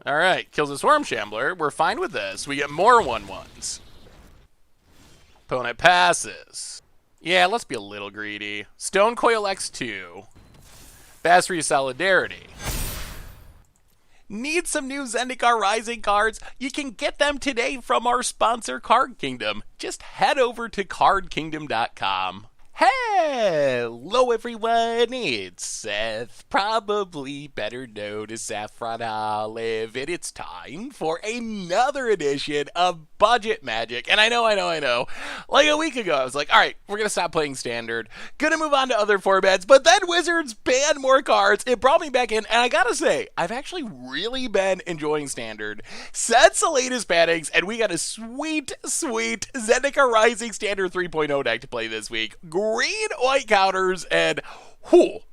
Alright, kills a Swarm Shambler. We're fine with this. We get more 1/1s. Opponent passes. Yeah, let's be a little greedy. Stone Coil X2. Basri Solidarity. Need some new Zendikar Rising cards? You can get them today from our sponsor, Card Kingdom. Just head over to cardkingdom.com. Hello everyone, it's Seth, probably better known as Saffron Olive, and it's time for another edition of Budget Magic. And I know, like a week ago I was like, alright, we're gonna stop playing Standard, gonna move on to other formats, but then Wizards banned more cards, it brought me back in, and I gotta say, I've actually really been enjoying Standard since the latest bannings, and we got a sweet Zendikar Rising Standard 3.0 deck to play this week. Green, white counters, and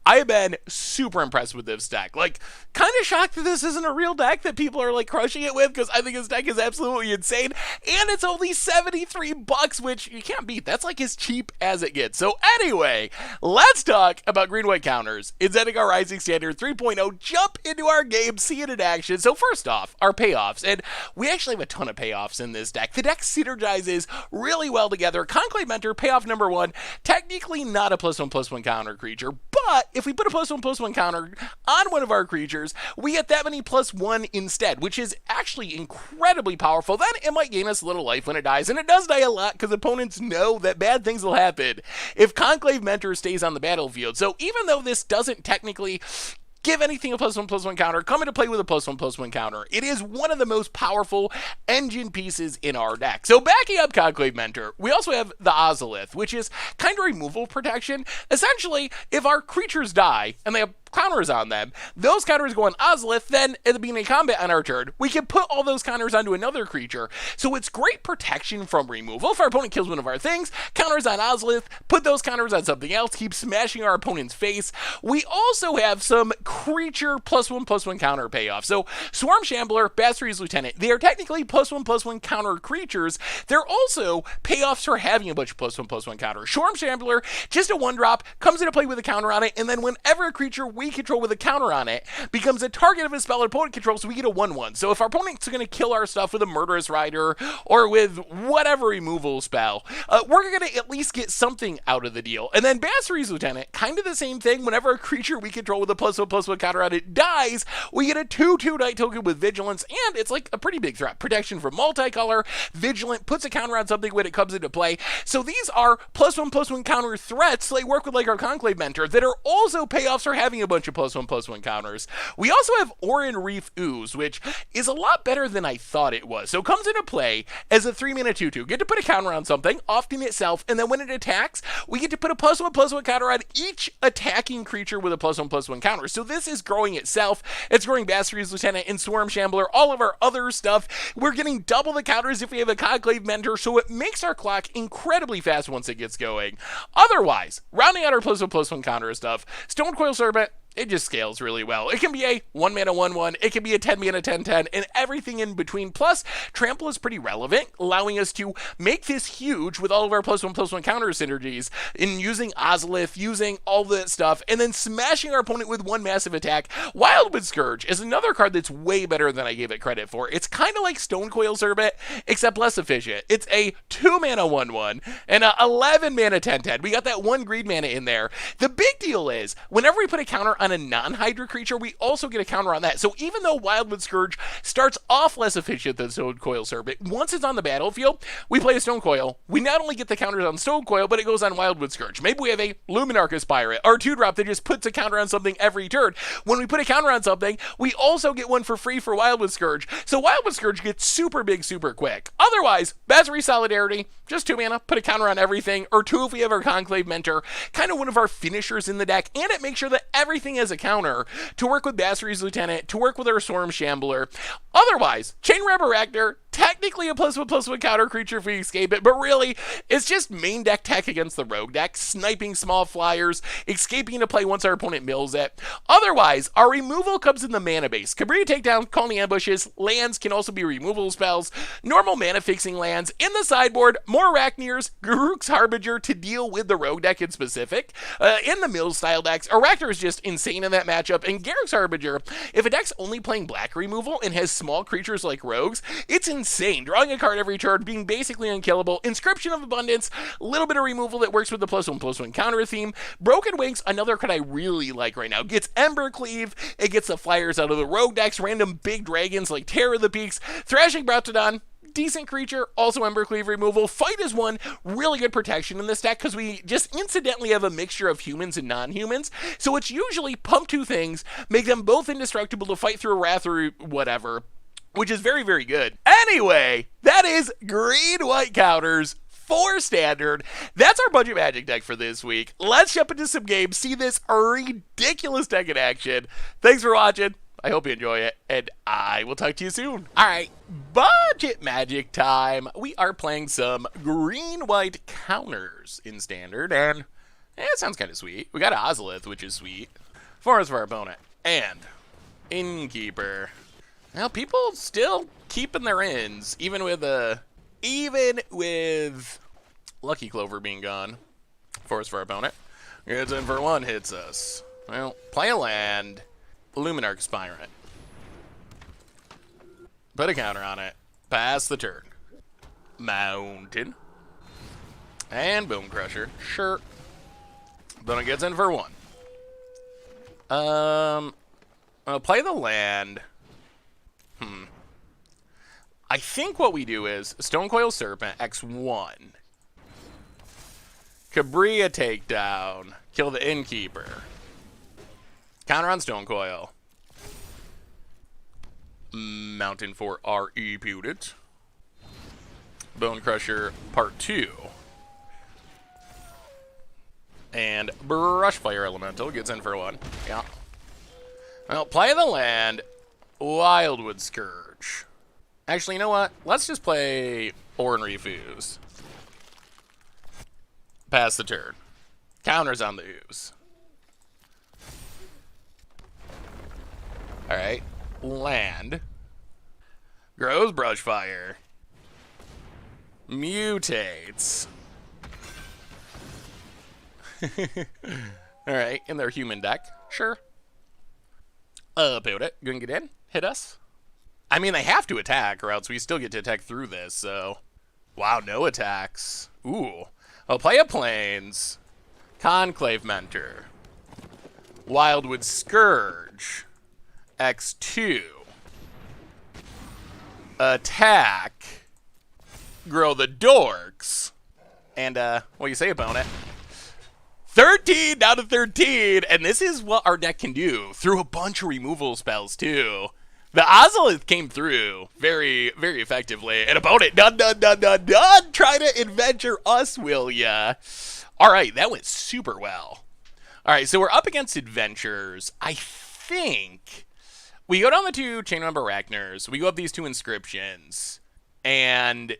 I have been super impressed with this deck. Like, kind of shocked that this isn't a real deck that people are like crushing it with, because I think this deck is absolutely insane, and it's only $73, which you can't beat. That's like as cheap as it gets. So anyway, let's talk about green white counters in Zendikar Rising Standard 3.0. Jump into our game, see it in action. So first off, our payoffs, and we actually have a ton of payoffs in this deck. The deck synergizes really well together. Conclave Mentor, payoff number 1, technically not a +1/+1 counter creature, but if we put a +1/+1 counter on one of our creatures, we get that many +1 instead, which is actually incredibly powerful. Then it might gain us a little life when it dies, and it does die a lot because opponents know that bad things will happen if Conclave Mentor stays on the battlefield. So even though this doesn't technically give anything a +1/+1 counter, come into play with a +1/+1 counter, it is one of the most powerful engine pieces in our deck. So backing up Conclave Mentor, we also have the Ozolith, which is kind of removal protection. Essentially, if our creatures die and they have counters on them, those counters go on Ozolith, then at the beginning of combat on our turn, we can put all those counters onto another creature. So it's great protection from removal. If our opponent kills one of our things, counters on Ozolith, put those counters on something else, keep smashing our opponent's face. We also have some creature +1/+1 counter payoff. So Swarm Shambler, Basri's Lieutenant, they are technically +1/+1 counter creatures. They're also payoffs for having a bunch of +1/+1 counters. Swarm Shambler, just a 1-drop, comes into play with a counter on it, and then whenever a creature we control with a counter on it becomes a target of a spell our opponent controls, so we get a 1/1. So if our opponent's going to kill our stuff with a Murderous Rider or with whatever removal spell, we're going to at least get something out of the deal. And then Basri's Lieutenant, kind of the same thing. Whenever a creature we control with a +1/+1 counter on it dies, we get a 2/2 Night Token with Vigilance, and it's like a pretty big threat. Protection from multicolor, Vigilant, puts a counter on something when it comes into play. So these are +1/+1 counter threats. They work with like our Conclave Mentor that are also payoffs for having a bunch of +1/+1 counters. We also have Orin Reef Ooze, which is a lot better than I thought it was. So it comes into play as a 3-mana 2/2. Get to put a counter on something, often itself, and then when it attacks, we get to put a +1/+1 counter on each attacking creature with a +1/+1 counter. So this is growing itself. It's growing Basri's Lieutenant and Swarm Shambler, all of our other stuff. We're getting double the counters if we have a Conclave Mentor, so it makes our clock incredibly fast once it gets going. Otherwise, rounding out our +1/+1 counter stuff, Stone Coil Serpent, it just scales really well. It can be a 1-mana 1/1, it can be a 10-mana 10/10, and everything in between. Plus, Trample is pretty relevant, allowing us to make this huge with all of our +1/+1 counter synergies in using Ozolith, using all that stuff, and then smashing our opponent with one massive attack. Wildwood Scourge is another card that's way better than I gave it credit for. It's kind of like Stone Coil Serpent, except less efficient. It's a 2-mana 1/1 and a 11-mana 10/10. We got that 1 green mana in there. The big deal is, whenever we put a counter on a non-Hydra creature, we also get a counter on that. So even though Wildwood Scourge starts off less efficient than Stone Coil Serpent, once it's on the battlefield, we play a Stone Coil. We not only get the counters on Stone Coil, but it goes on Wildwood Scourge. Maybe we have a Luminarchus Pirate, or 2-drop that just puts a counter on something every turn. When we put a counter on something, we also get one for free for Wildwood Scourge. So Wildwood Scourge gets super big, super quick. Otherwise, Basri Solidarity, just 2 mana, put a counter on everything, or 2 if we have our Conclave Mentor, kind of one of our finishers in the deck, and it makes sure that everything has a counter to work with Basri's Lieutenant, to work with our Swarm Shambler. Otherwise, Chain Resurrector, technically a +1/+1 counter creature if we escape it, but really, it's just main deck tech against the rogue deck, sniping small flyers, escaping into play once our opponent mills it. Otherwise, our removal comes in the mana base. Cabrera Takedown, Calling Ambushes, lands can also be removal spells, normal mana fixing lands, in the sideboard, more Arachnirs, Garruk's Harbinger to deal with the rogue deck in specific. In the mill style decks, Arachner is just insane in that matchup, and Garruk's Harbinger, if a deck's only playing black removal and has small creatures like rogues, it's insane. Drawing a card every turn, being basically unkillable. Inscription of Abundance, a little bit of removal that works with the +1/+1 counter theme. Broken Wings, another card I really like right now. Gets Embercleave, it gets the flyers out of the rogue decks, random big dragons like Terror of the Peaks, Thrashing Brautodon, decent creature, also Embercleave removal. Fight is one, really good protection in this deck because we just incidentally have a mixture of humans and non-humans. So it's usually pump two things, make them both indestructible to fight through a wrath or whatever, which is very, very good. Anyway, that is green-white counters for Standard. That's our budget Magic deck for this week. Let's jump into some games, see this ridiculous deck in action. Thanks for watching. I hope you enjoy it, and I will talk to you soon. All right, budget Magic time. We are playing some green-white counters in Standard, and it sounds kind of sweet. We got an Ozolith, which is sweet. Forest for our opponent, and Innkeeper. Now, people still keeping their ins, even with Lucky Clover being gone. Forest for our opponent. Gets in for one, hits us. Well, play a land. Luminarch Spirant. Put a counter on it. Pass the turn. Mountain. And Bone Crusher. Sure. Then it gets in for one. I'll play the land. I think what we do is Stonecoil Serpent, X1. Cabrera Takedown. Kill the Innkeeper. Counter on Stonecoil. Mountain for RE Pudit. Bone Crusher Part 2. And Brushfire Elemental gets in for one. Yeah. Well, play the land. Wildwood Scourge. Actually, you know what? Let's just play Orin Refuse. Pass the turn. Counters on the ooze. Alright. Land. Grows Brushfire. Mutates. Alright, in their human deck. Sure. Build it. Gonna get in. Hit us. I mean, they have to attack, or else we still get to attack through this, so... Wow, no attacks. Ooh. I'll play a Plains. Conclave Mentor. Wildwood Scourge. X2. Attack. Grow the Dorks. And, what do you say, opponent? 13 down to 13, and this is what our deck can do through a bunch of removal spells, too. The Ozolith came through very, very effectively. And opponent, done. Try to adventure us, will ya? All right, that went super well. All right, so we're up against adventures. I think we go down the two Chain Member Arachners. We go up these two inscriptions. And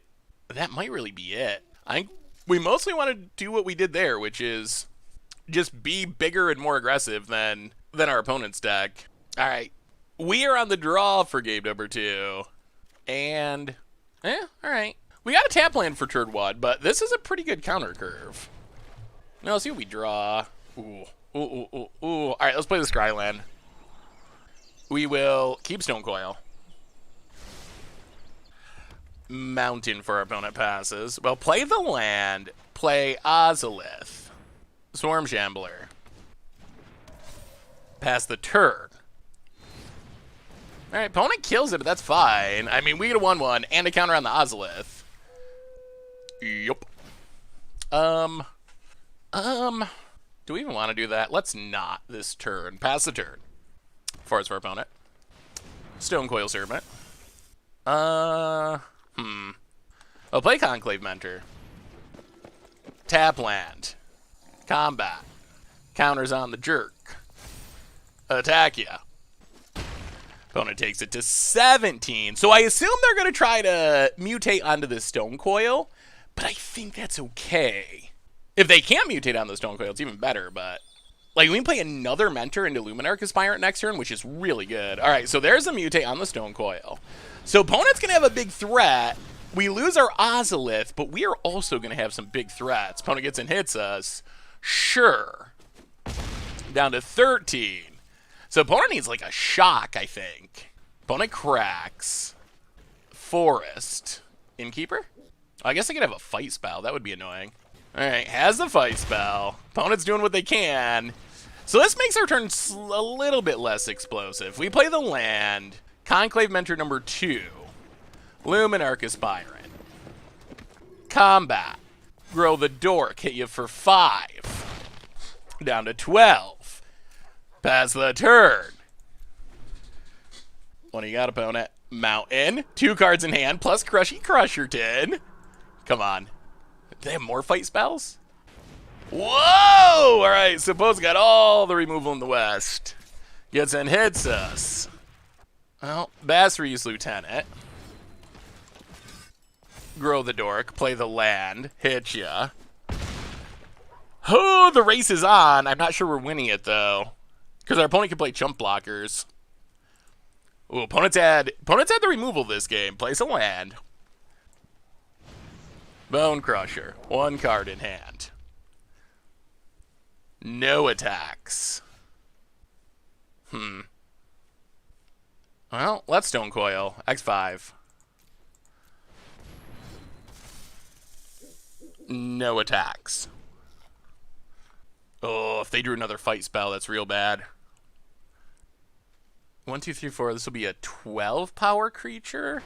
that might really be it. I think we mostly want to do what we did there, which is just be bigger and more aggressive than our opponent's deck. All right. We are on the draw for game number 2. And, all right. We got a tap land for turn 1, but this is a pretty good counter curve. Now, let's see what we draw. Ooh. All right, let's play the Scryland. We will keep Stonecoil. Mountain for our opponent passes. Well, play the land. Play Ozolith. Swarm Shambler. Pass the turn. All right, opponent kills it, but that's fine. I mean, we get a 1/1 and a counter on the Ozolith. Yup. Do we even want to do that? Let's not this turn. Pass the turn. Forest for our opponent. Stonecoil Serpent. I'll play Conclave Mentor. Tap land. Combat. Counters on the jerk. Attack ya. Opponent takes it to 17. So I assume they're going to try to mutate onto the Stone Coil, but I think that's okay. If they can't mutate on the Stone Coil, it's even better, but... Like, we can play another Mentor into Luminarch Aspirant next turn, which is really good. All right, so there's a mutate on the Stone Coil. So opponent's going to have a big threat. We lose our Ozolith, but we are also going to have some big threats. Opponent gets and hits us. Sure. Down to 13. So opponent needs like a shock, I think. Opponent cracks. Forest. Innkeeper? I guess I could have a fight spell. That would be annoying. All right, has the fight spell. Opponent's doing what they can. So this makes our turn a little bit less explosive. We play the land. Conclave Mentor number 2. Luminarch Aspirant. Combat. Grow the Dork. Hit you for 5. Down to 12. Pass the turn. What do you got, opponent? Mountain. 2 cards in hand, plus Crushy Crusherton. Come on. Do they have more fight spells? Whoa! Alright, so Poe's got all the removal in the West. Gets and hits us. Well, Basri's Lieutenant. Grow the Dork, play the land, hit ya. Oh, the race is on. I'm not sure we're winning it, though. Because our opponent can play chump blockers. Ooh, opponents had the removal this game. Place a land. Bone Crusher. 1 card in hand. No attacks. Well, let's Stone Coil. X5. No attacks. Oh, if they drew another fight spell, that's real bad. 1, 2, 3, 4. This will be a 12 power creature.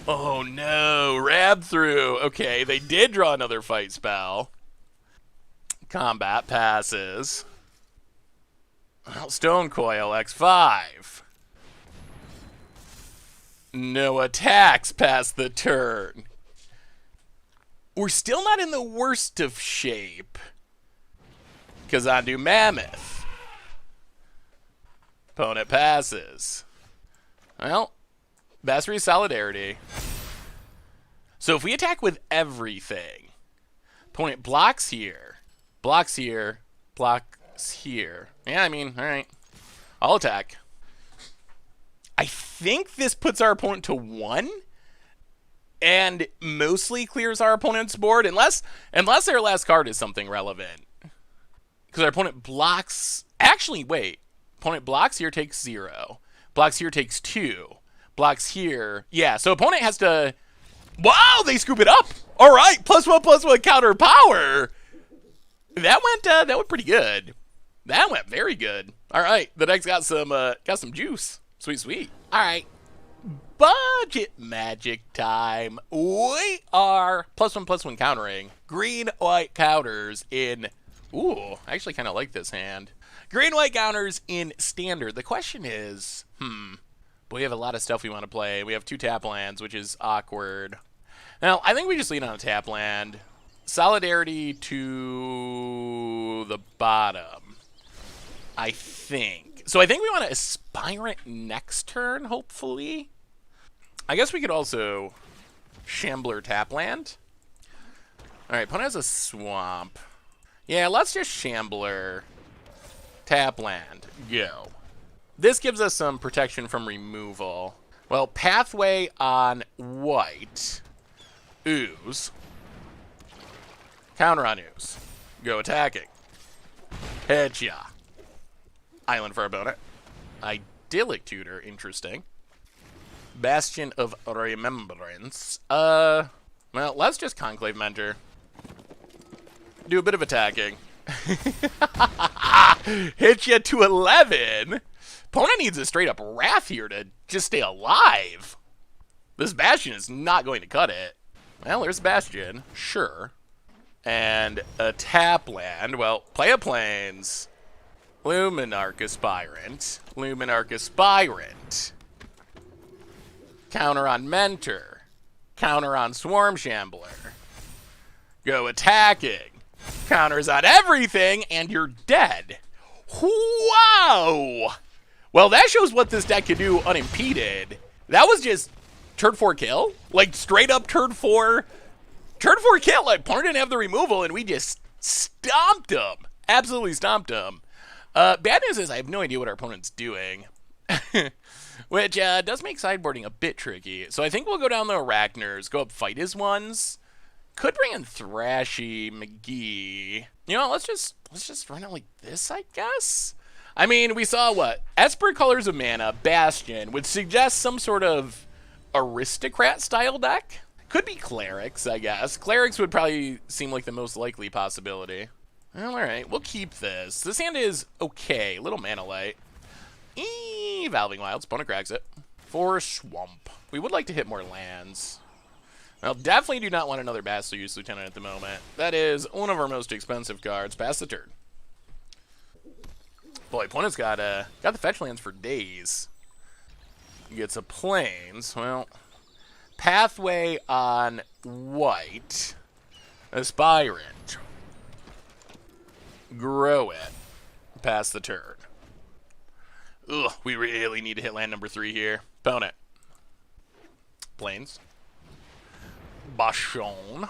Oh no, Rab through. Okay, they did draw another fight spell. Combat passes. Well, Stone Coil X5. No attacks past the turn. We're still not in the worst of shape. Kazandu Mammoth. Opponent passes. Well, Basri Solidarity. So if we attack with everything, opponent blocks here, blocks here, blocks here. Yeah, I mean, all right. I'll attack. I think this puts our opponent to 1 and mostly clears our opponent's board, unless their last card is something relevant. Because our opponent blocks... Actually, wait. Opponent blocks here, takes 0. Blocks here, takes 2. Blocks here. Yeah, so opponent has to... Wow, they scoop it up! All right, +1/+1 counter power! That went pretty good. That went very good. All right, the deck's got some juice. Sweet, sweet. All right. Budget magic time. We are +1/+1 countering. Green, white counters in... Ooh, I actually kind of like this hand. Green, white counters in Standard. The question is, we have a lot of stuff we want to play. We have 2 tap lands, which is awkward. Now, I think we just lean on a tap land. Solidarity to the bottom, I think. So I think we want to Aspirant next turn, hopefully. I guess we could also Shambler tap land. All right, opponent has a swamp. Yeah, let's just Shambler tap land. Go. This gives us some protection from removal. Well, pathway on white. Ooze. Counter on Ooze. Go attacking. Headshot. Island for opponent. Idyllic Tutor, interesting. Bastion of Remembrance. Well, let's just Conclave Mentor. Do a bit of attacking. Hit you to 11. Opponent needs a straight up Wrath here to just stay alive. This Bastion is not going to cut it. Well, there's Bastion. Sure. And a tap land. Well, play a plains. Luminarch Aspirant. Luminarch Aspirant. Counter on Mentor. Counter on Swarm Shambler. Go attacking. Counters on everything, and you're dead. Wow! Well, that shows what this deck can do unimpeded. That was just turn 4 kill. Like, straight up turn 4 kill. Like, opponent didn't have the removal, and we just stomped him. Absolutely stomped him. Bad news is I have no idea what our opponent's doing. Which does make sideboarding a bit tricky. So I think we'll go down the Arachners, go up fight his ones. Could bring in Thrashy, McGee. You know, let's just run it like this, I guess. I mean, we saw what? Esper Colors of Mana, Bastion, would suggest some sort of aristocrat-style deck. Could be Clerics, I guess. Clerics would probably seem like the most likely possibility. Well, alright, we'll keep this. This hand is okay. Little Mana Light. Valving Wilds. Opponent cracks it. For Swamp. We would like to hit more lands. Well, definitely do not want another Basilius Lieutenant at the moment. That is one of our most expensive cards. Pass the turn. Boy, opponent's got the fetch lands for days. Gets a Plains. Well, Pathway on white. Aspirant. Grow it. Pass the turn. Ugh, we really need to hit land number 3 here. Opponent. Plains. Bashon.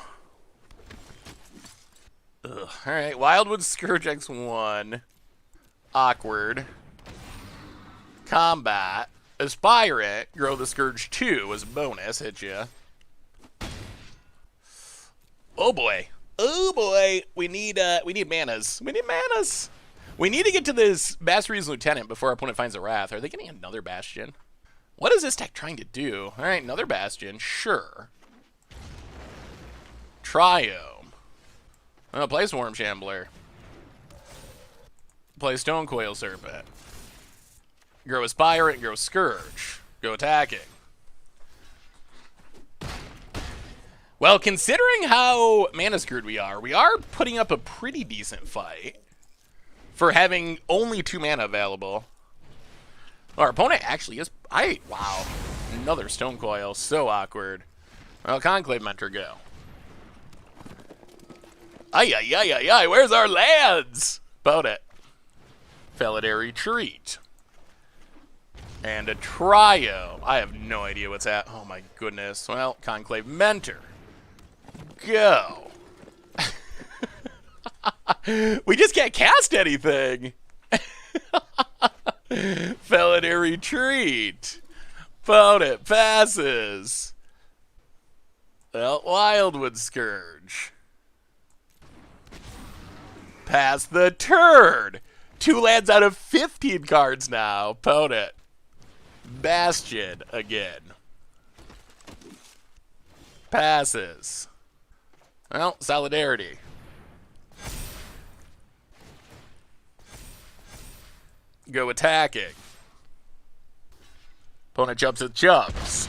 Ugh. Alright, Wildwood Scourge X1. Awkward. Combat. Aspirant. Grow the Scourge 2 as a bonus. Hit ya. Oh boy. Oh boy. We need manas. We need manas. We need to get to this Basilius Lieutenant before our opponent finds a Wrath. Are they getting another Bastion? What is this deck trying to do? Alright, another Bastion. Sure. Triome. Oh, play Swarm Shambler. Play Stone Coil Serpent. Grow Aspirant, grow Scourge. Go attacking. Well, considering how mana screwed we are putting up a pretty decent fight for having only 2 mana available. Our opponent actually is... wow. Another Stone Coil. So awkward. Well, Conclave Mentor, go. Ay, where's our lands? About it. Felidary Retreat. And a Trio. I have no idea what's at. Oh my goodness. Well, Conclave Mentor. Go. We just can't cast anything. Felidary Retreat. Opponent passes. Well, Wildwood Scourge. Pass the turn. 2 lands out of 15 cards now. Opponent. Bastion again. Passes. Well, Solidarity. Go attacking. Opponent jumps at jumps.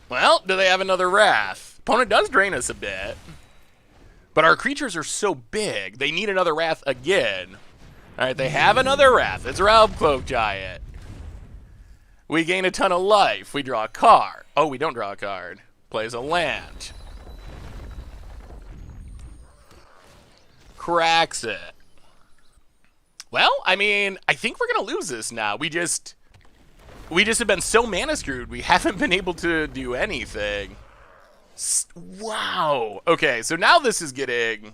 Well, do they have another Wrath? Opponent does drain us a bit. But our creatures are so big, they need another Wrath again. Alright, they have another Wrath. It's Realm Cloak Giant. We gain a ton of life. We draw a card. Oh, we don't draw a card. Plays a land. Cracks it. Well, I mean, I think we're going to lose this now. We just have been so mana screwed, we haven't been able to do anything. Wow. Okay, so now this is getting...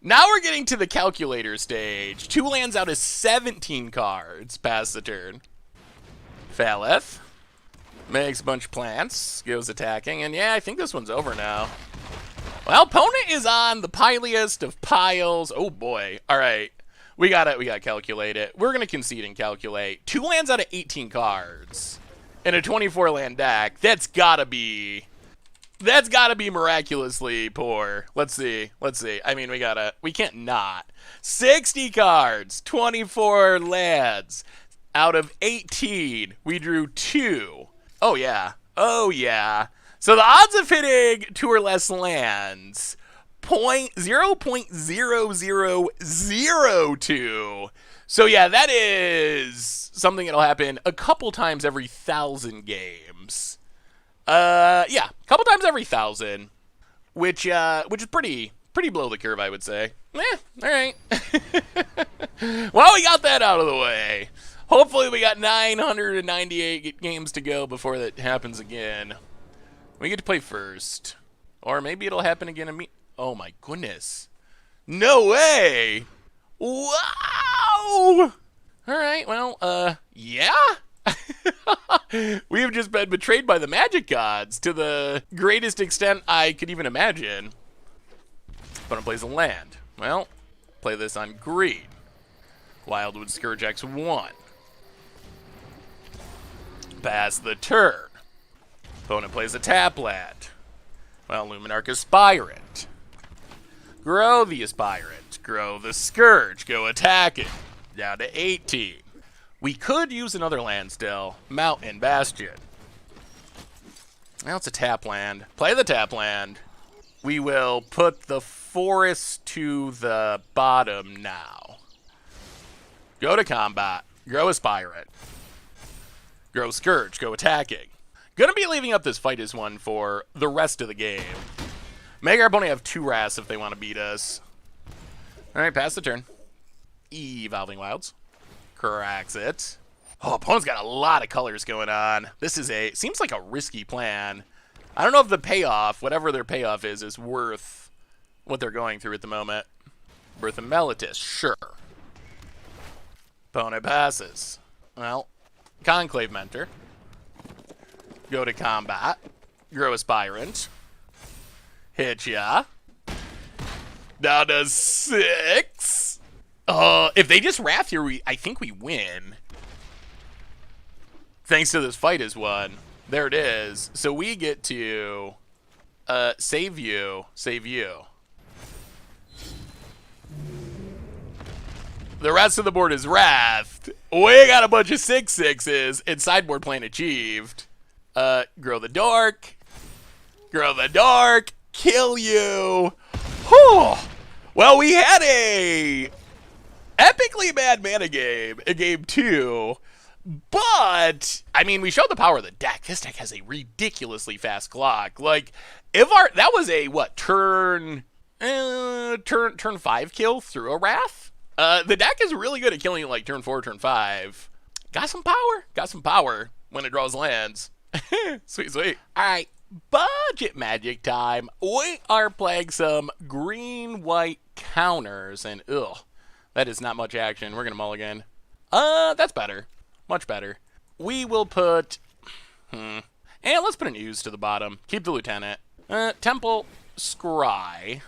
Now we're getting to the calculator stage. 2 lands out of 17 cards. Pass the turn. Faleth. Makes a bunch of plants. Goes attacking. And yeah, I think this one's over now. Well, opponent is on the piliest of piles. Oh boy. Alright. We gotta calculate it. We're gonna concede and calculate. 2 lands out of 18 cards. In a 24 land deck. That's gotta be miraculously poor. Let's see. I mean, we can't not. 60 cards, 24 lands. Out of 18, we drew 2. Oh, yeah. So the odds of hitting 2 or less lands, 0.0002. So yeah, that is something that'll happen a couple times every 1,000 games. Yeah, a couple times every 1,000, which is pretty Pretty below the curve, I would say. Alright. Well, we got that out of the way. Hopefully we got 998 games to go before that happens again. We get to play first. Or maybe it'll happen again. Oh my goodness. No way! Wow! Alright, well, yeah? We have just been betrayed by the magic gods to the greatest extent I could even imagine. Opponent plays a land. Well, play this on green. Wildwood Scourge X1. Pass the turn. Opponent plays a tap land. Well, Luminarch Aspirant. Grow the Aspirant. Grow the Scourge. Go attack it. Down to 18. We could use another land still. Mountain Bastion. Now it's a tap land. Play the tap land. We will put the forest to the bottom now. Go to combat. Grow Aspirant. Grow Scourge. Go attacking. Gonna be leaving up this fight as one for the rest of the game. Make our opponent have 2 wraths if they want to beat us. Alright, pass the turn. Evolving Wilds. Cracks it. Oh, opponent's got a lot of colors going on. This is seems like a risky plan. I don't know if the payoff, whatever their payoff is worth what they're going through at the moment. Birth of Melitus, sure. Opponent passes. Well, Conclave Mentor. Go to combat. Grow Aspirant. Hit ya. Down to 6. If they just wrath here, I think we win. Thanks to this fight is won. There it is. So we get to save you. Save you. The rest of the board is wrathed. We got a bunch of 6/6s and sideboard plan achieved. Grow the Dark. Grow the Dark. Kill you. Whew. Well, we had a epically bad mana game in game 2. But, I mean, we showed the power of the deck. This deck has a ridiculously fast clock. Like, if that was a, what, turn 5 kill through a Wrath? The deck is really good at killing like turn 4, turn 5. Got some power when it draws lands. Sweet, sweet. All right, budget magic time. We are playing some green-white counters, and ugh, that is not much action. We're gonna mulligan. That's better. Much better. We will put, and let's put an ooze to the bottom. Keep the lieutenant. Temple, Scry.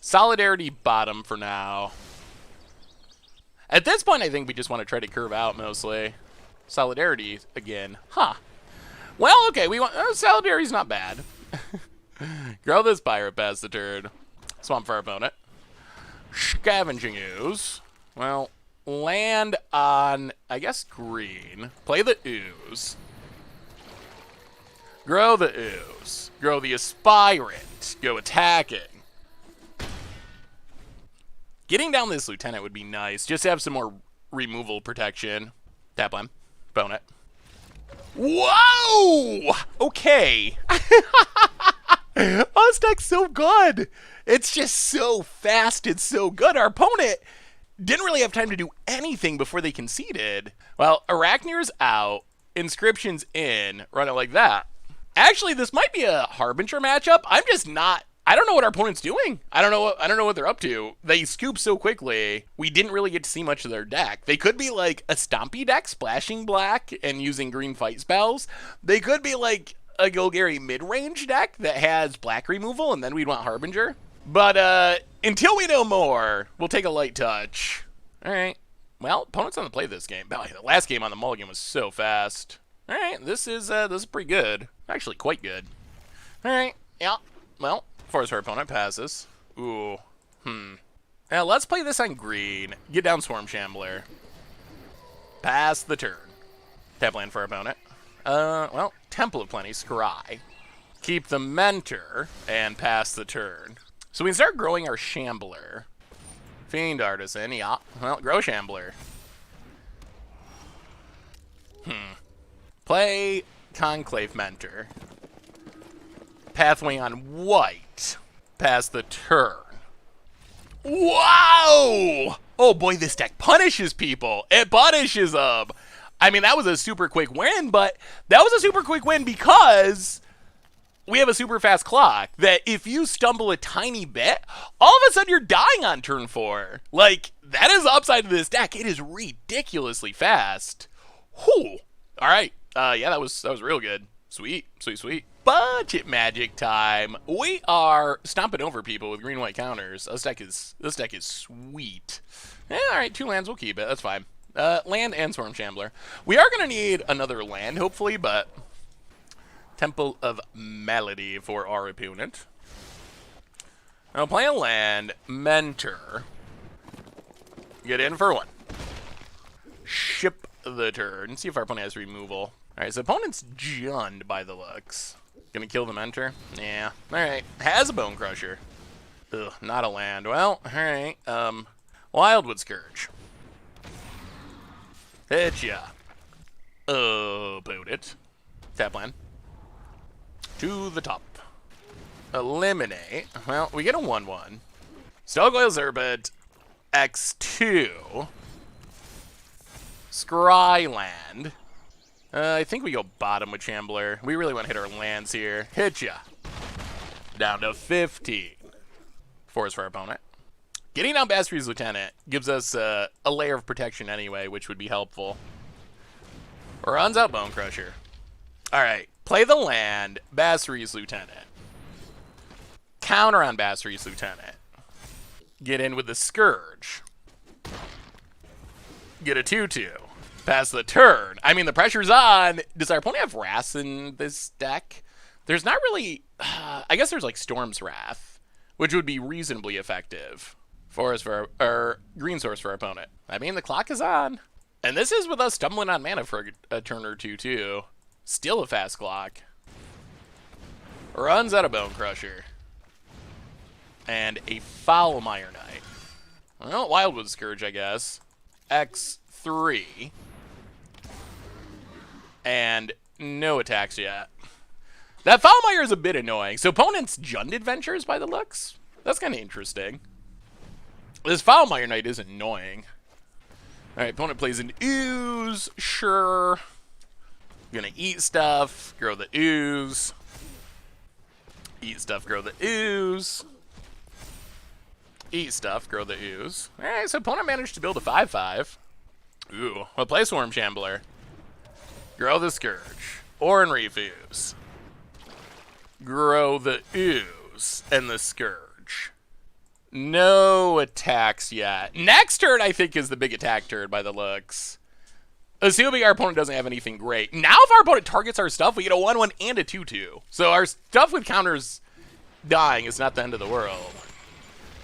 Solidarity bottom for now. At this point, I think we just want to try to curve out mostly. Solidarity again. Huh. Well, okay, we want, Solidarity's not bad. Grow this pirate past the turn. Swamp for our opponent. Scavenging ooze. Well, land on, I guess, green. Play the ooze. Grow the ooze. Grow the aspirant. Go attacking. Getting down this lieutenant would be nice. Just to have some more removal protection. Tap land. Bone it. Whoa! Okay. This deck's so good. It's just so fast and so good. Our opponent didn't really have time to do anything before they conceded. Well, Arachnir's out. Inscription's in. Run it like that. Actually, this might be a Harbinger matchup. I'm just not. I don't know what our opponent's doing. I don't know what they're up to. They scoop so quickly. We didn't really get to see much of their deck. They could be like a Stompy deck, splashing black and using green fight spells. They could be like a Golgari mid-range deck that has black removal, and then we'd want Harbinger. But until we know more, we'll take a light touch. All right. Well, opponent's on the play this game. The last game on the mulligan was so fast. All right, this is pretty good. Actually, quite good. All right. Yeah. Well. Force our opponent passes. Ooh. Now let's play this on green. Get down Swarm Shambler. Pass the turn. Tap land for our opponent. Well, Temple of Plenty, Scry. Keep the Mentor and pass the turn. So we can start growing our Shambler. Fiend Artisan, yeah. Well, grow Shambler. Play Conclave Mentor. Pathway on white. pass the turn. Wow! Oh boy, this deck punishes people. It punishes them. I mean, that was a super quick win, but that was a super quick win because we have a super fast clock that if you stumble a tiny bit, all of a sudden you're dying on turn 4. Like, that is the upside of this deck. It is ridiculously fast. Whew. All right. Yeah, that was real good. Sweet, sweet, sweet. Budget magic time. We are stomping over people with green-white counters. This deck is sweet. All right, 2 lands. We'll keep it. That's fine. Land and Swarm Shambler. We are going to need another land, hopefully, but Temple of Melody for our opponent. Now play a land, Mentor. Get in for 1. Ship the turn. See if our opponent has removal. Alright, so opponent's Jund by the looks. Gonna kill the Mentor? Yeah. Alright. Has a Bone Crusher. Ugh, not a land. Well, alright. Wildwood Scourge. Hit ya. Opponent. Tap land. To the top. Eliminate. Well, we get a 1/1. Stokeoil Zerbit. X2. Scryland. I think we go bottom with Shambler. We really want to hit our lands here. Hit ya. Down to 15. Force for our opponent. Getting down Basri's Lieutenant gives us a layer of protection anyway, which would be helpful. Runs out Bone Crusher. All right. Play the land, Basri's Lieutenant. Counter on Basri's Lieutenant. Get in with the Scourge. Get a 2/2. Pass the turn. I mean, the pressure's on. Does our opponent have Wrath in this deck? There's not really... I guess there's like Storm's Wrath, which would be reasonably effective. Forest for or green source for our opponent. I mean, the clock is on. And this is with us stumbling on mana for a turn or two, too. Still a fast clock. Runs out of Bone Crusher. And a Foulmire Knight. Well, Wildwood Scourge, I guess. X3. And no attacks yet. That Foulmire is a bit annoying. So opponent's Jund Adventures by the looks? That's kind of interesting. This Foulmire Knight is annoying. Alright, opponent plays an Ooze. Sure. Gonna eat stuff, grow the Ooze. Eat stuff, grow the Ooze. Eat stuff, grow the Ooze. Alright, so opponent managed to build a 5/5. Ooh, we'll play Swarm Shambler. Grow the Scourge. Orin Refuse. Grow the Ooze and the Scourge. No attacks yet. Next turn, I think, is the big attack turn by the looks. Assuming our opponent doesn't have anything great. Now if our opponent targets our stuff, we get a 1/1 and a 2/2. So our stuff with counters dying is not the end of the world.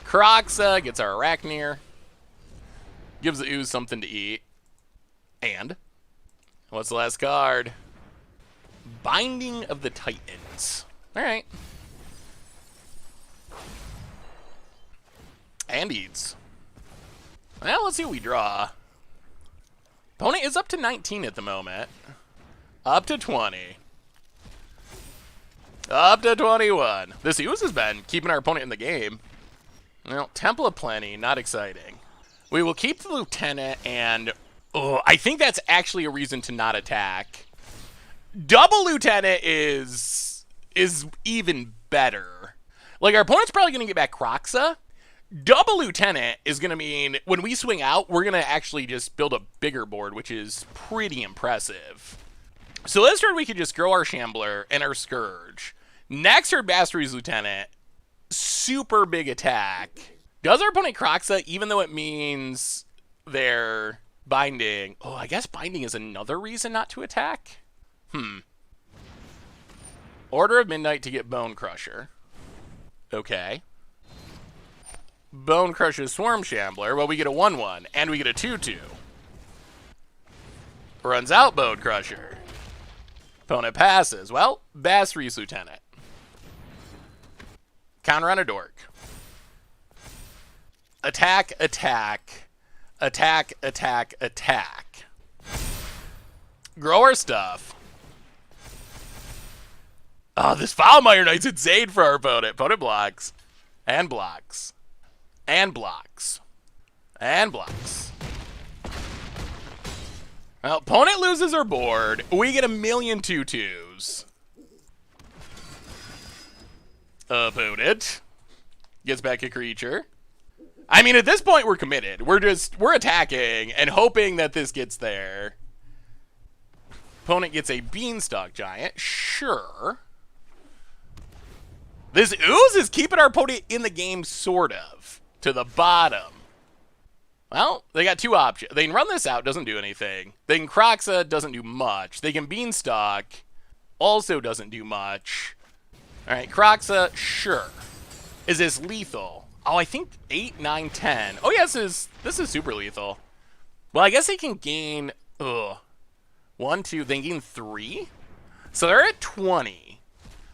Kroxa gets our Arachnir. Gives the Ooze something to eat. And what's the last card? Binding of the Titans. Alright. And eats. Well, let's see what we draw. Opponent is up to 19 at the moment. Up to 20. Up to 21. This Ooze has been keeping our opponent in the game. Well, Temple of Plenty, not exciting. We will keep the Lieutenant, and I think that's actually a reason to not attack. Double Lieutenant is even better. Like, our opponent's probably going to get back Kroxa. Double Lieutenant is going to mean when we swing out, we're going to actually just build a bigger board, which is pretty impressive. So this turn, we could just grow our Shambler and our Scourge. Next turn, Basri's Lieutenant. Super big attack. Does our opponent Kroxa, even though it means they're binding? Oh, I guess binding is another reason not to attack. Order of Midnight to get Bone Crusher. Okay. Bone Crusher Swarm Shambler. Well, we get a 1/1, and we get a 2/2. Runs out Bone Crusher. Opponent passes. Well, Basri's Lieutenant. Counter on a Dork. Attack, attack. Attack, attack, attack. Grow our stuff. Oh, this Foulmire Knight's insane for our opponent. Opponent blocks. And blocks. And blocks. And blocks. Well, opponent loses her board. We get a million 2/2s. Opponent gets back a creature. I mean, at this point, we're committed. We're attacking and hoping that this gets there. Opponent gets a Beanstalk Giant. Sure. This Ooze is keeping our opponent in the game, sort of, to the bottom. Well, they got two options. They can run this out, doesn't do anything. They can Kroxa, doesn't do much. They can Beanstalk, also doesn't do much. All right, Kroxa, sure. Is this lethal? Oh, I think 8, 9, 10. Oh, yes, this is super lethal. Well, I guess they can gain, 1, 2, they can gain 3? So they're at 20.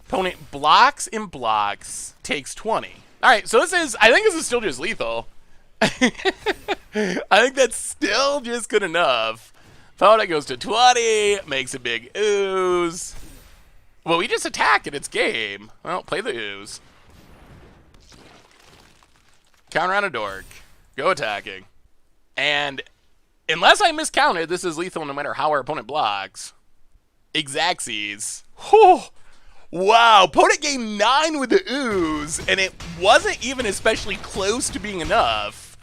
Opponent blocks and blocks, takes 20. All right, so I think this is still just lethal. I think that's still just good enough. Opponent goes to 20, makes a big ooze. Well, we just attack and it's game. Well, play the ooze. Counter on a dork. Go attacking. And unless I miscounted, this is lethal no matter how our opponent blocks. Xaxes. Whew. Wow, opponent gained 9 with the ooze, and it wasn't even especially close to being enough.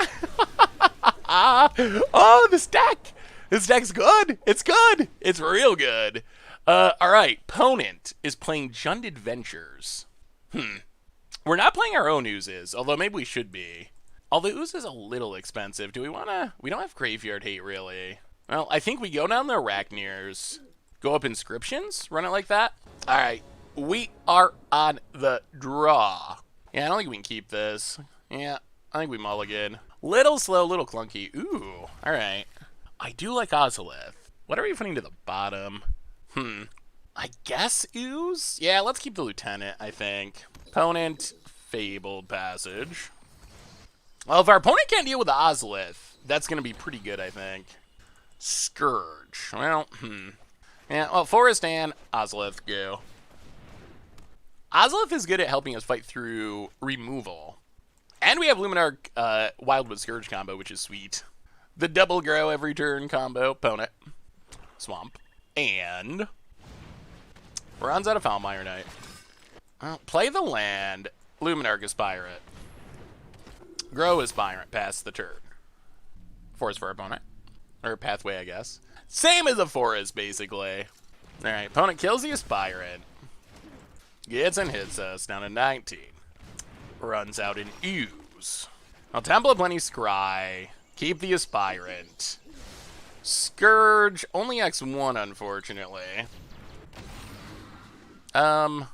Oh, this deck. This deck's good. It's good. It's real good. All right, opponent is playing Jund Adventures. We're not playing our own oozes, although maybe we should be. Although ooze is a little expensive. Do we want to? We don't have Graveyard Hate, really. Well, I think we go down the Arachnirs, go up Inscriptions, run it like that. All right, we are on the draw. Yeah, I don't think we can keep this. Yeah, I think we mulligan. Little slow, little clunky. Ooh, all right. I do like Ozolith. What are we putting to the bottom? I guess ooze? Yeah, let's keep the Lieutenant, I think. Opponent, Fabled Passage. Well, if our opponent can't deal with the Ozolith, that's going to be pretty good, I think. Scourge. Well, Yeah, well, Forest and Ozolith go. Ozolith is good at helping us fight through removal. And we have Luminar Wildwood Scourge combo, which is sweet. The double grow every turn combo. Opponent. Swamp. And runs out of Foulmire Knight. Play the land. Luminarch Aspirant. Grow Aspirant. Pass the turn. Forest for opponent. Or Pathway, I guess. Same as a forest, basically. Alright, opponent kills the Aspirant. Gets and hits us down to 19. Runs out an ooze. Now, Temple of Plenty Scry. Keep the Aspirant. Scourge, only X1, unfortunately. I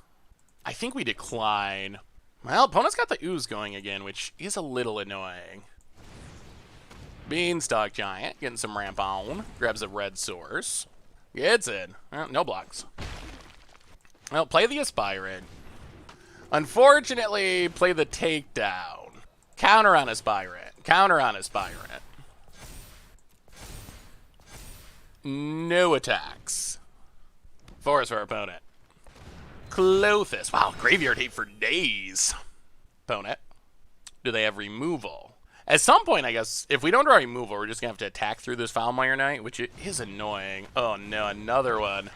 think we decline. Well, opponent's got the ooze going again, which is a little annoying. Beanstalk Giant, getting some ramp on. Grabs a red source. Gets in. No blocks. Well, play the Aspirant. Unfortunately, play the Takedown. Counter on Aspirant. Counter on Aspirant. No attacks. Forest for our opponent. Clothis. Wow, Graveyard Hate for days. Opponent. Do they have removal? At some point, I guess, if we don't draw removal, we're just going to have to attack through this Foulmire Knight, which is annoying. Oh, no, another one.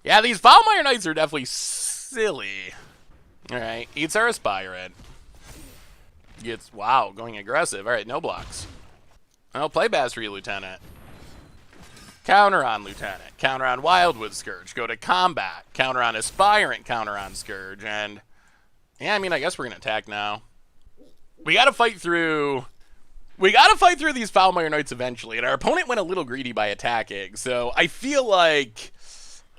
Yeah, these Foulmire Knights are definitely silly. All right, eats our Aspirant. Gets, wow, going aggressive. All right, no blocks. I'll play Basri Lieutenant. Counter on Lieutenant. Counter on Wildwood Scourge. Go to combat. Counter on Aspirant. Counter on Scourge. And, yeah, I mean, I guess we're going to attack now. We got to fight through... We got to fight through these Foulmire Knights eventually. And our opponent went a little greedy by attacking. So I feel like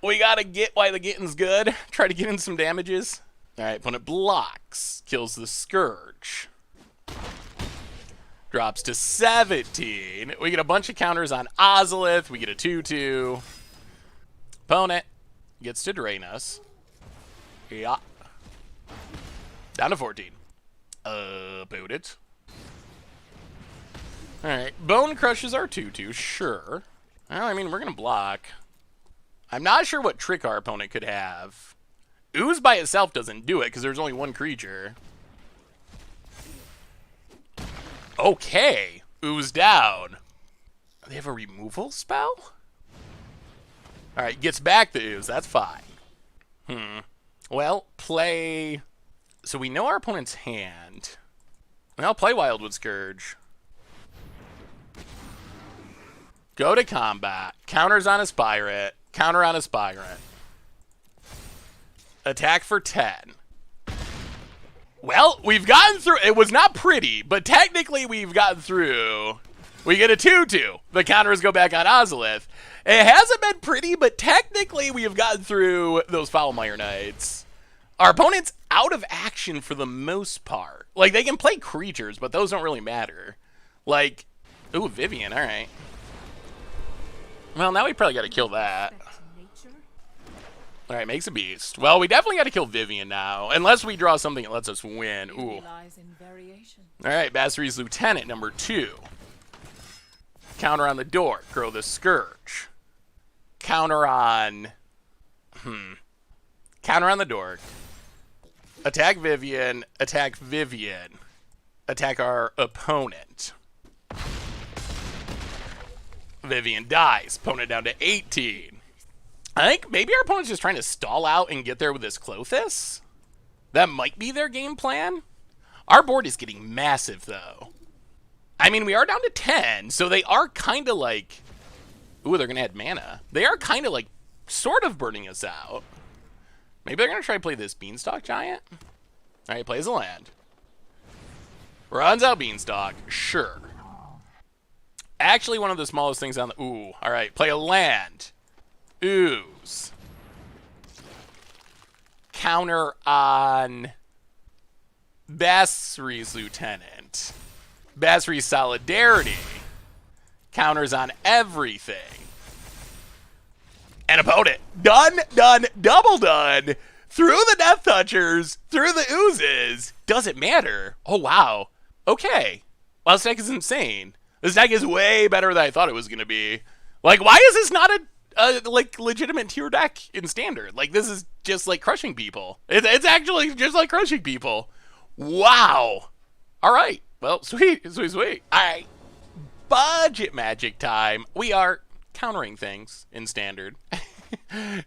we got to get why the getting's good. Try to get in some damages. All right, opponent blocks. Kills the Scourge. Drops to 17. We get a bunch of counters on Ozolith. We get a 2-2. Opponent gets to drain us. Yeah. Down to 14. Opponent. Alright. Bone crushes our 2-2. Sure. Well, I mean, we're going to block. I'm not sure what trick our opponent could have. Ooze by itself doesn't do it because there's only one creature. Okay. Ooze down. They have a removal spell? Alright, gets back the ooze. That's fine. Well, play... So we know our opponent's hand. Well, play Wildwood Scourge. Go to combat. Counters on Aspirant. Counter on Aspirant. Attack for 10. Well, we've gotten through. It was not pretty, but technically we've gotten through. We get a 2-2. The counters go back on Ozolith. It hasn't been pretty, but technically we have gotten through those Foulmire Knights. Our opponent's out of action for the most part. Like, they can play creatures, but those don't really matter. Like, ooh, Vivian, all right. Well, now we probably got to kill that. All right, makes a beast. Well, we definitely got to kill Vivian now, unless we draw something that lets us win. Ooh. All right, Basri's Lieutenant, number 2. Counter on the Dork. Grow the Scourge. Counter on... Counter on the Dork. Attack Vivian. Attack Vivian. Attack our opponent. Vivian dies. Opponent down to 18. I think maybe our opponent's just trying to stall out and get there with this Klothys. That might be their game plan. Our board is getting massive, though. I mean, we are down to 10, so they are kind of like... Ooh, they're going to add mana. They are kind of like sort of burning us out. Maybe they're going to try to play this Beanstalk Giant. All right, plays a land. Runs out Beanstalk. Sure. Actually, one of the smallest things on the... Ooh, all right, play a land. Ooze. Counter on Basri's Lieutenant. Basri's Solidarity. Counters on everything. And opponent. Done, done, double done. Through the Death Touchers, through the Oozes. Doesn't matter. Oh, wow. Okay. Well, this deck is insane. This deck is way better than I thought it was going to be. Like, why is this not a like legitimate tier deck in Standard? Like, this is just like crushing people. It's actually just like crushing people. Wow. All right. Well, sweet, sweet, sweet. All right. Budget Magic time. We are countering things in Standard.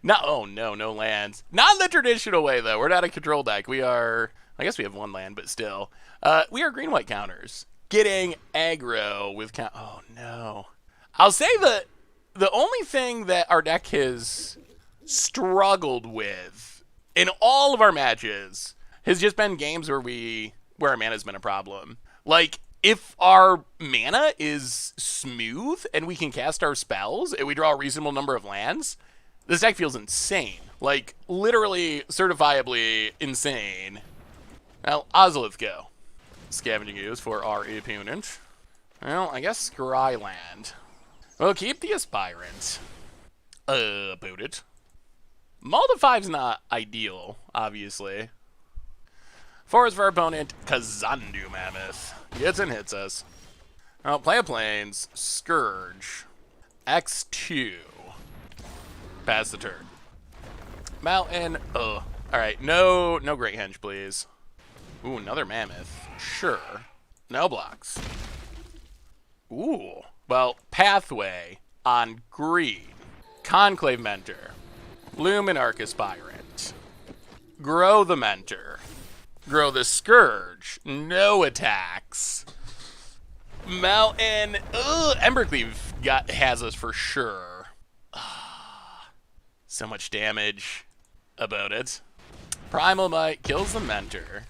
No, oh no, no lands. Not in the traditional way, though. We're not a control deck. We are, I guess we have one land, but still. We are green-white counters. Getting aggro with oh no. I'll say the only thing that our deck has struggled with in all of our matches has just been games where our mana's been a problem. Like, if our mana is smooth and we can cast our spells and we draw a reasonable number of lands, this deck feels insane. Like, literally, certifiably insane. Well, Ozolith go. Scavenging Ooze for our opponent. Well, I guess Scryland. We'll keep the Aspirant. Boot it. Mull to 5's not ideal, obviously. 4 is for our opponent, Kazandu Mammoth. Gets and hits us. Well, play a Plains, Scourge. X2. Pass the turn. Mountain, Alright, no Great Henge, please. Ooh, another Mammoth. Sure. No blocks. Ooh. Well, Pathway on green. Conclave Mentor. Luminarch Aspirant. Grow the Mentor. Grow the Scourge. No attacks. Mountain. Embercleave has us for sure. So much damage about it. Primal Might kills the Mentor.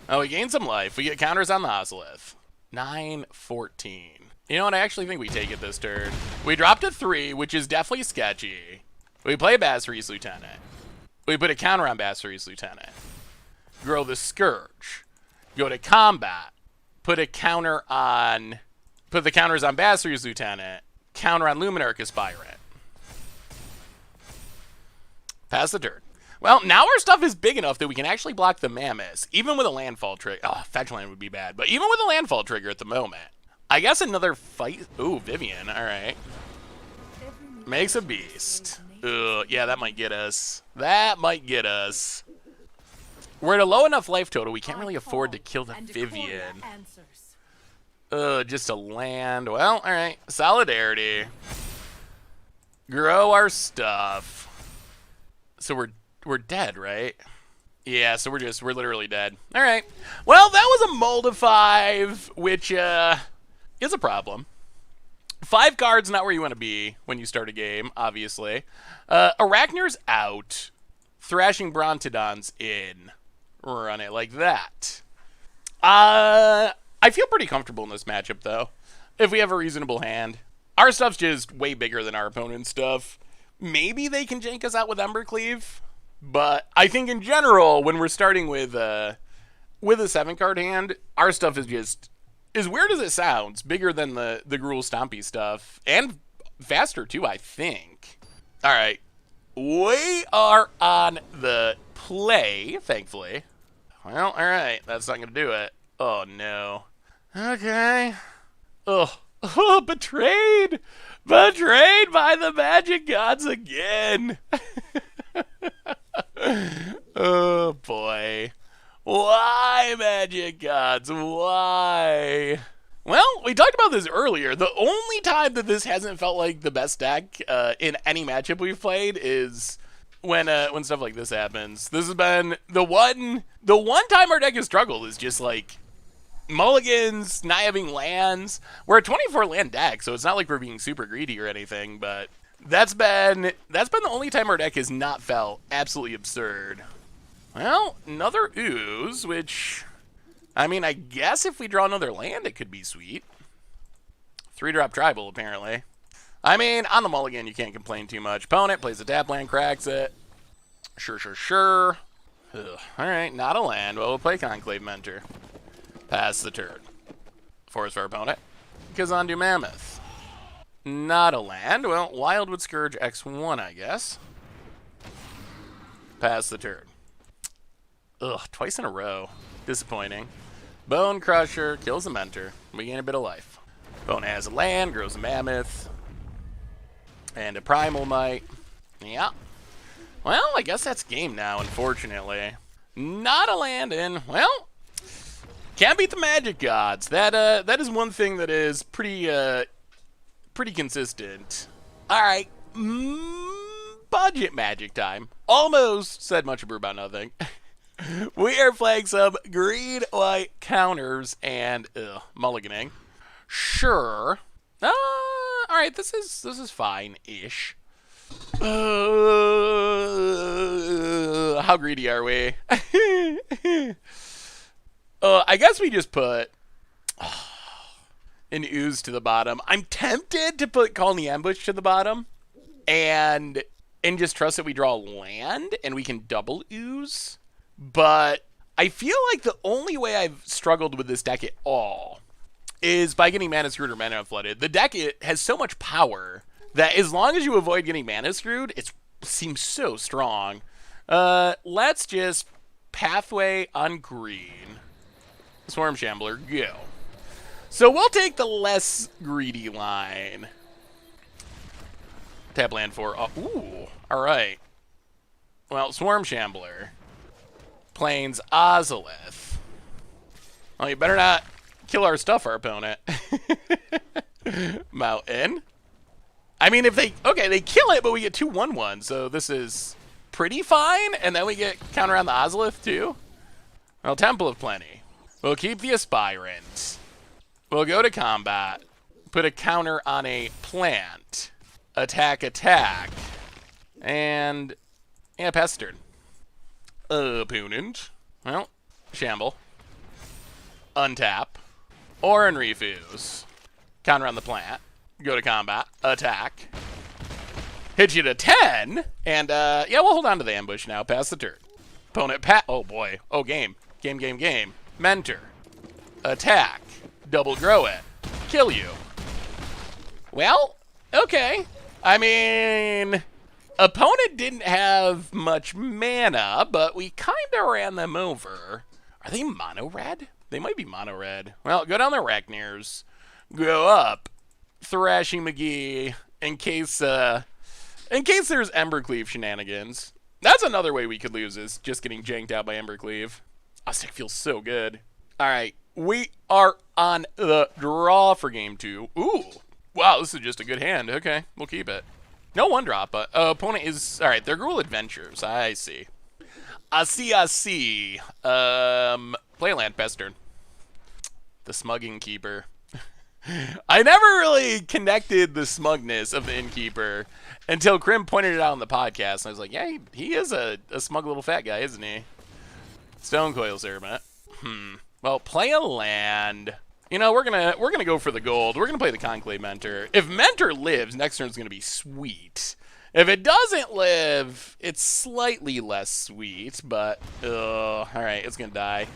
Oh, we gain some life. We get counters on the Ozolith. 9-14. You know what? I actually think we take it this turn. We drop to 3, which is definitely sketchy. We play Basri's Lieutenant. We put a counter on Basri's Lieutenant. Grow the Scourge. Go to combat. Put the counters on Basri's Lieutenant. Counter on Luminarch Aspirant. Pass the turn. Well, now our stuff is big enough that we can actually block the Mammoths, even with a landfall trigger. Oh, fetch land would be bad, but even with a landfall trigger at the moment. I guess another fight. Ooh, Vivian. All right. Makes a beast. Ugh, yeah, that might get us. That might get us. We're at a low enough life total, we can't really afford to kill the Vivian. Just a land. Well, all right. Solidarity. Grow our stuff. So we're dead, right? Yeah, so we're literally dead. All right. Well, that was a mold of 5, which is a problem. 5 cards, not where you want to be when you start a game, obviously. Arachnir's out. Thrashing Brontodon's in. Run it like that. I feel pretty comfortable in this matchup, though. If we have a reasonable hand. Our stuff's just way bigger than our opponent's stuff. Maybe they can jank us out with Embercleave. But I think in general, when we're starting with a 7-card hand, our stuff is just, as weird as it sounds, bigger than the Gruul Stompy stuff. And faster, too, I think. All right. We are on the play, thankfully. Well, all right. That's not going to do it. Oh, no. Okay. Oh, betrayed. Betrayed by the magic gods again. Oh, boy. Why, magic gods? Why? Well, we talked about this earlier. The only time that this hasn't felt like the best deck in any matchup we've played is when stuff like this happens. This has been the one time our deck has struggled is just like mulligans, not having lands. We're a 24 land deck, so it's not like we're being super greedy or anything, but that's been the only time our deck has not felt absolutely absurd. Well, another ooze, which, I mean, I guess if we draw another land, it could be sweet. 3-drop tribal, apparently. I mean, on the mulligan, you can't complain too much. Opponent plays a tap land, cracks it. Sure. Ugh. All right, not a land. Well, we'll play Conclave Mentor. Pass the turn. Force for our opponent. Kazandu Mammoth. Not a land. Well, Wildwood Scourge X1, I guess. Pass the turn. Ugh, twice in a row. Disappointing. Bone Crusher kills the Mentor. We gain a bit of life. Opponent has a land, grows a Mammoth. And a Primal Might. Yeah. Well, I guess that's game now, unfortunately. Not a land in. Well, can't beat the magic gods. That is one thing that is pretty consistent. All right, budget magic time. Almost said much ado about nothing. We are playing some green-white counters and mulliganing. Sure. All right, this is fine-ish. How greedy are we? I guess we just put an ooze to the bottom. I'm tempted to put Call in the Ambush to the bottom and just trust that we draw land and we can double ooze. But I feel like the only way I've struggled with this deck at all is by getting mana screwed or mana flooded. The deck, it has so much power that as long as you avoid getting mana screwed, it seems so strong. Let's just pathway on green. Swarm Shambler, go. So we'll take the less greedy line. Tap land for, ooh, all right. Well, Swarm Shambler. Plains Ozolith. Well, you better not kill our stuff, our opponent. Mountain. I mean, if they kill it, but we get 2/1/1, so this is pretty fine. And then we get counter on the Ozolith, too. Well, Temple of Plenty. We'll keep the Aspirant. We'll go to combat. Put a counter on a plant. Attack. And, yeah, pass the turn. Opponent. Well, Shamble. Untap. Or and refuse. Counter on the plant. Go to combat. Attack. Hit you to 10. And, yeah, we'll hold on to the ambush now. Pass the turn. Opponent oh, boy. Oh, game. Game. Mentor. Attack. Double grow it. Kill you. Well, okay. I mean, opponent didn't have much mana, but we kind of ran them over. Are they mono red? They might be mono red. Well, go down the Arachnirs. Go up. Thrashing McGee in case there's Embercleave shenanigans. That's another way we could lose is just getting janked out by Embercleave. Oh, this deck feels so good. All right. We are on the draw for game 2. Ooh. Wow, this is just a good hand. Okay, we'll keep it. No one drop, but opponent is... Alright, they're Gruul Adventures. I see. I see. Play a land, best turn. The Smug Innkeeper. I never really connected the smugness of the Innkeeper until Krim pointed it out on the podcast. And I was like, yeah, he is a smug little fat guy, isn't he? Stonecoil Servant. Well, play a land. You know, we're gonna go for the gold. We're gonna play the Conclave Mentor. If Mentor lives, next turn's gonna be sweet. If it doesn't live, it's slightly less sweet, but all right, it's gonna die.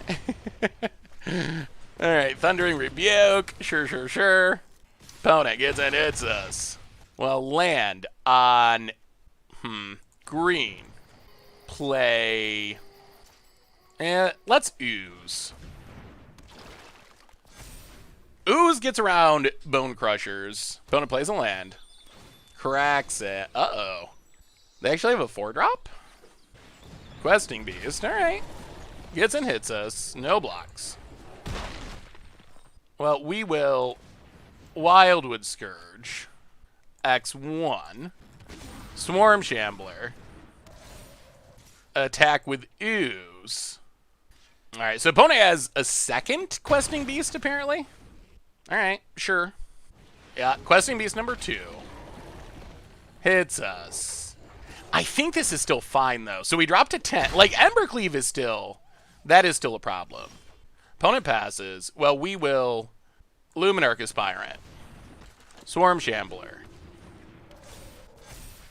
All right, Thundering Rebuke. Sure. Opponent gets and hits us. Well, land on green. Play. And let's ooze. Ooze gets around Bone Crushers. Opponent plays a land. Cracks it. Uh-oh. They actually have a 4-drop? Questing Beast. Alright. Gets and hits us. No blocks. Well, we will Wildwood Scourge. X1. Swarm Shambler. Attack with Ooze. Alright, so opponent has a second Questing Beast, apparently. Alright, sure. Yeah, Questing Beast number 2. Hits us. I think this is still fine, though. So we dropped to 10. Like, Embercleave is still... That is still a problem. Opponent passes. Well, we will... Luminarch Aspirant. Swarm Shambler.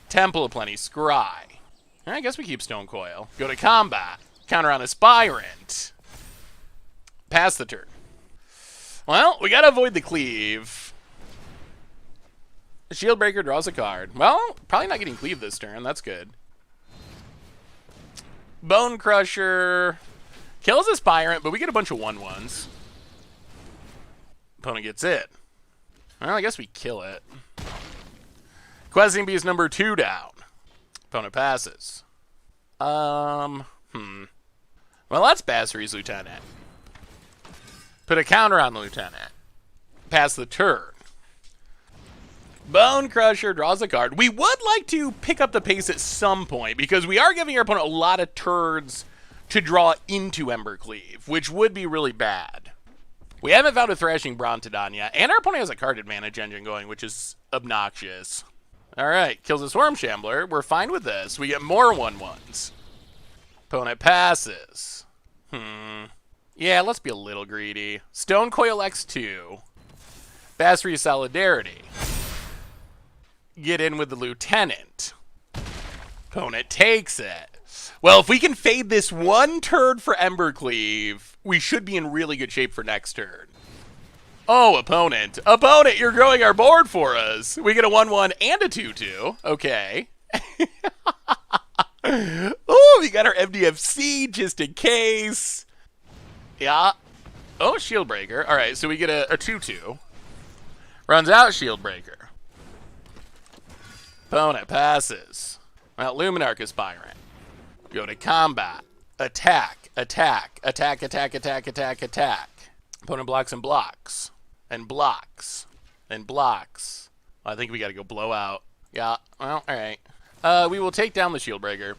Temple of Plenty. Scry. I guess we keep Stonecoil. Go to combat. Counter on Aspirant. Pass the turn. Well, we gotta avoid the cleave. Shieldbreaker draws a card. Well, probably not getting cleave this turn. That's good. Bone Crusher kills Aspirant, but we get a bunch of 1/1s. Opponent gets it. Well, I guess we kill it. Questing Beast number 2 down. Opponent passes. Well, that's Basri's Lieutenant. Put a counter on the Lieutenant. Pass the turn. Bone Crusher draws a card. We would like to pick up the pace at some point because we are giving our opponent a lot of turns to draw into Embercleave, which would be really bad. We haven't found a Thrashing Brontodon yet, and our opponent has a card advantage engine going, which is obnoxious. All right, kills a Swarm Shambler. We're fine with this. We get more 1/1s. Opponent passes. Yeah, let's be a little greedy. Stonecoil X2. Basri Solidarity. Get in with the Lieutenant. Opponent takes it. Well, if we can fade this one turn for Embercleave, we should be in really good shape for next turn. Oh, opponent. Opponent, you're growing our board for us. We get a 1/1 and a 2/2. Okay. Oh, we got our MDFC just in case. Yeah. Oh, Shieldbreaker. All right, so we get a 2/2. Runs out Shieldbreaker. Opponent passes. Well, Luminarch Aspirant. Go to combat. Attack. Attack. Attack, attack, attack, attack, attack. Opponent blocks and blocks. And blocks. And blocks. I think we got to go blow out. Yeah, well, all right. We will take down the Shieldbreaker.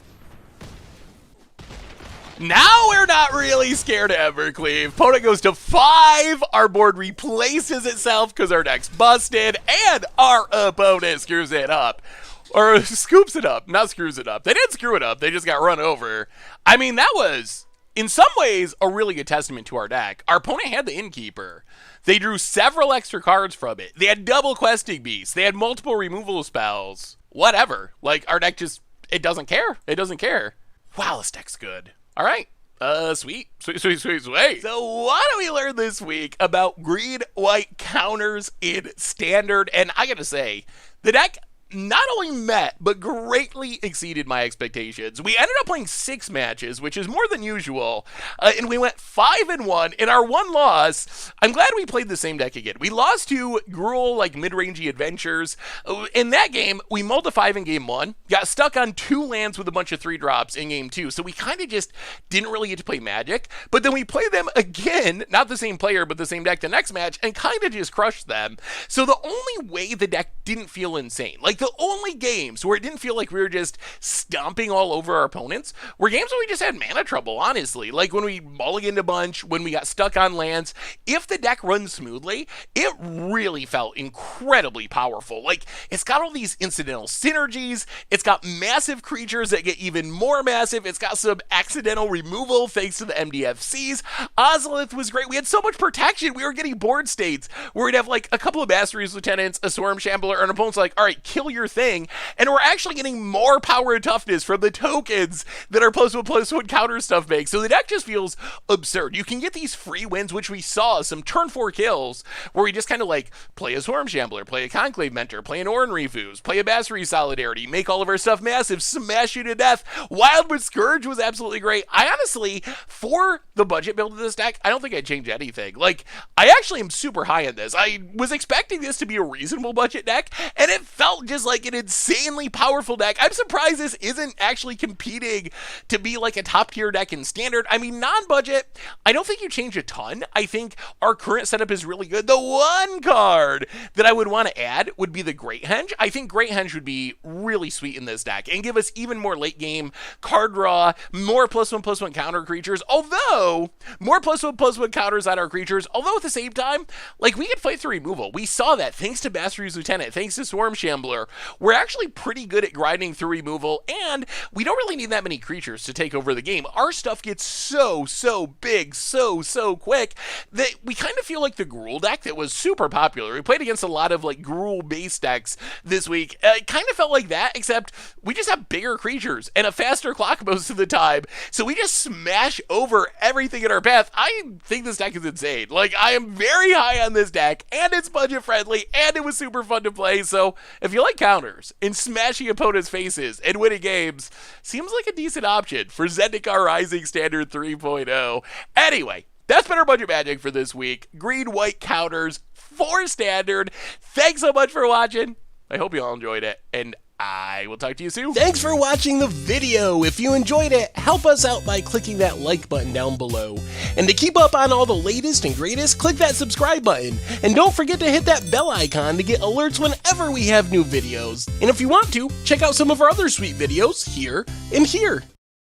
Now we're not really scared of Evercleave. Opponent goes to 5. Our board replaces itself because our deck's busted. And our opponent screws it up. Or scoops it up. Not screws it up. They didn't screw it up. They just got run over. I mean, that was, in some ways, a really good testament to our deck. Our opponent had the Innkeeper. They drew several extra cards from it. They had double Questing Beasts. They had multiple removal spells. Whatever. Like, our deck just, it doesn't care. It doesn't care. Wow, this deck's good. All right. Sweet. So what do we learn this week about green-white counters in Standard? And I gotta say, the deck not only met, but greatly exceeded my expectations. We ended up playing 6 matches, which is more than usual, and we went 5-1. In our one loss, I'm glad we played the same deck again. We lost to Gruul, like mid-rangey adventures. In that game, we mulled a 5 in game 1, got stuck on 2 lands with a bunch of 3-drops in game 2, so we kind of just didn't really get to play Magic, but then we played them again, not the same player, but the same deck the next match, and kind of just crushed them. So the only way the deck didn't feel insane, like the only games where it didn't feel like we were just stomping all over our opponents, were games where we just had mana trouble, honestly. Like when we mulliganed a bunch, when we got stuck on lands. If the deck runs smoothly, it really felt incredibly powerful. Like, it's got all these incidental synergies, it's got massive creatures that get even more massive, it's got some accidental removal thanks to the MDFCs. Ozolith was great. We had so much protection. We were getting board states where we'd have like a couple of Mastery's Lieutenants, a Swarm Shambler, and an opponent's like, all right, kill your thing. And we're actually getting more power and toughness from the tokens that our +1/+1 counter stuff makes. So the deck just feels absurd. You can get these free wins, which we saw, some turn 4 kills, where we just kind of like play a Swarm Shambler, play a Conclave Mentor, play an Orin Refuse, play a Mastery Solidarity, make all of our stuff massive, smash you to death. Wildwood Scourge was absolutely great. I honestly, for the budget build of this deck, I don't think I'd change anything. Like, I actually am super high on this. I was expecting this to be a reasonable budget deck, and it felt just like an insanely powerful deck. I'm surprised this isn't actually competing to be like a top tier deck in Standard. I mean, non-budget, I don't think you change a ton. I think our current setup is really good. The one card that I would want to add would be the Great Henge. I think Great Henge would be really sweet in this deck and give us even more late game card draw, more +1/+1 counter creatures, although more +1/+1 counters on our creatures, although at the same time, like, we could fight through removal. We saw that thanks to Mastery's Lieutenant, thanks to Swarm Shambler. We're actually pretty good at grinding through removal, and we don't really need that many creatures to take over the game. Our stuff gets so big, so quick, that we kind of feel like the Gruul deck that was super popular. We played against a lot of like Gruul base decks this week. It kind of felt like that, except we just have bigger creatures and a faster clock most of the time. So we just smash over everything in our path. I think this deck is insane. Like, I am very high on this deck, and it's budget friendly, and it was super fun to play. So if you like counters and smashing opponents' faces and winning games, seems like a decent option for Zendikar Rising Standard 3.0. Anyway, that's been our budget magic for this week. Green-white counters for Standard. Thanks so much for watching. I hope you all enjoyed it, and I will talk to you soon. Thanks for watching the video. If you enjoyed it, help us out by clicking that like button down below. And to keep up on all the latest and greatest, click that subscribe button. And don't forget to hit that bell icon to get alerts whenever we have new videos. And if you want to, check out some of our other sweet videos here and here.